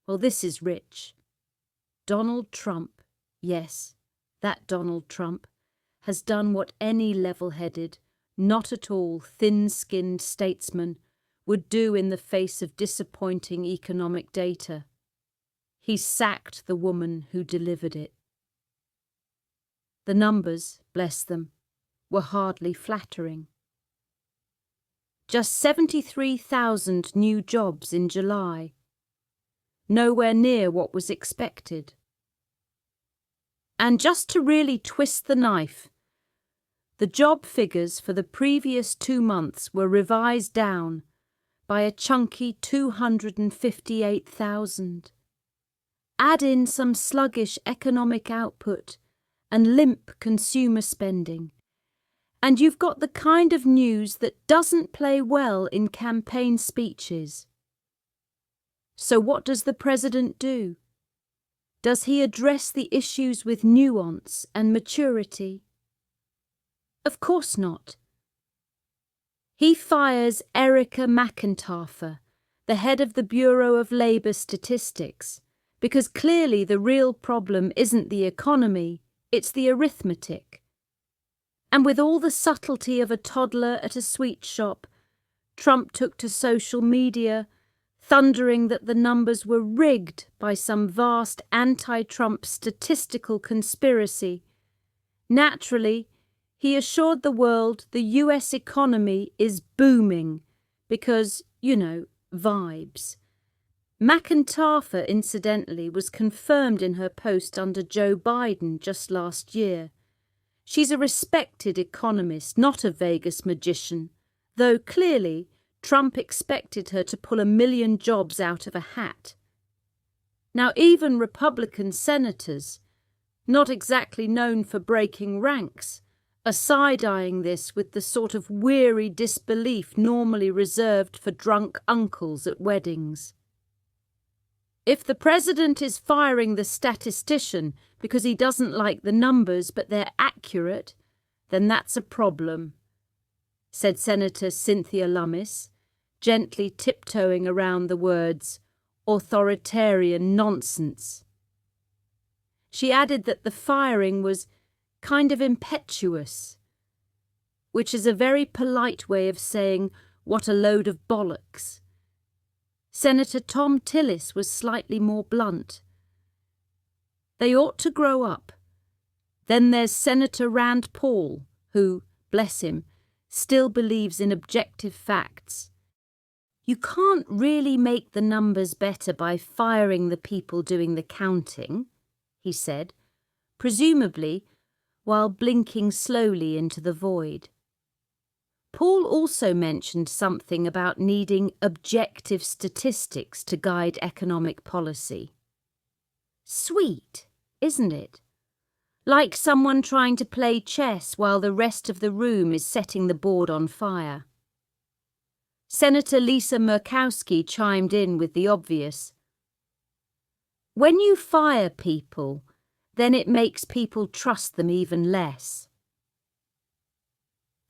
Well, this is rich. Donald Trump, yes, that Donald Trump, has done what any level-headed, not at all thin-skinned statesman would do in the face of disappointing economic data. He sacked the woman who delivered it. The numbers, bless them, were hardly flattering. Just 73,000 new jobs in July. Nowhere near what was expected. And just to really twist the knife, the job figures for the previous 2 months were revised down by a chunky 258,000. Add in some sluggish economic output and limp consumer spending, and you've got the kind of news that doesn't play well in campaign speeches. So what does the president do? Does he address the issues with nuance and maturity? Of course not. He fires Erica McIntyre, the head of the Bureau of Labour Statistics, because clearly the real problem isn't the economy, it's the arithmetic. And with all the subtlety of a toddler at a sweet shop, Trump took to social media, thundering that the numbers were rigged by some vast anti-Trump statistical conspiracy. Naturally, he assured the world the US economy is booming because, vibes. McIntyre, incidentally, was confirmed in her post under Joe Biden just last year. She's a respected economist, not a Vegas magician, though clearly Trump expected her to pull 1 million jobs out of a hat. Now, even Republican senators, not exactly known for breaking ranks, are side-eyeing this with the sort of weary disbelief normally reserved for drunk uncles at weddings. If the president is firing the statistician because he doesn't like the numbers but they're accurate, then that's a problem, said Senator Cynthia Lummis, gently tiptoeing around the words authoritarian nonsense. She added that the firing was kind of impetuous, which is a very polite way of saying what a load of bollocks. Senator Tom Tillis was slightly more blunt. They ought to grow up. Then there's Senator Rand Paul, who, bless him, still believes in objective facts. You can't really make the numbers better by firing the people doing the counting, he said, presumably while blinking slowly into the void. Paul also mentioned something about needing objective statistics to guide economic policy. Sweet, isn't it? Like someone trying to play chess while the rest of the room is setting the board on fire. Senator Lisa Murkowski chimed in with the obvious. When you fire people, then it makes people trust them even less.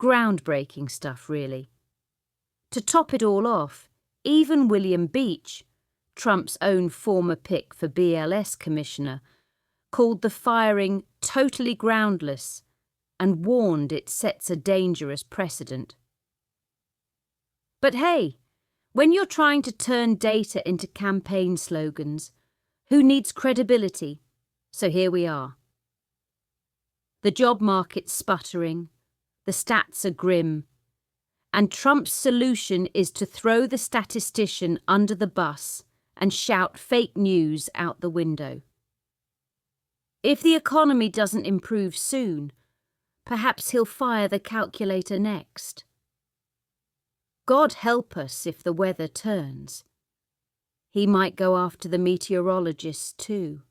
Groundbreaking stuff, really. To top it all off, even William Beach, Trump's own former pick for BLS commissioner, called the firing totally groundless and warned it sets a dangerous precedent. But hey, when you're trying to turn data into campaign slogans, who needs credibility? So here we are. The job market's sputtering, the stats are grim, and Trump's solution is to throw the statistician under the bus and shout fake news out the window. If the economy doesn't improve soon, perhaps he'll fire the calculator next. God help us if the weather turns. He might go after the meteorologists too.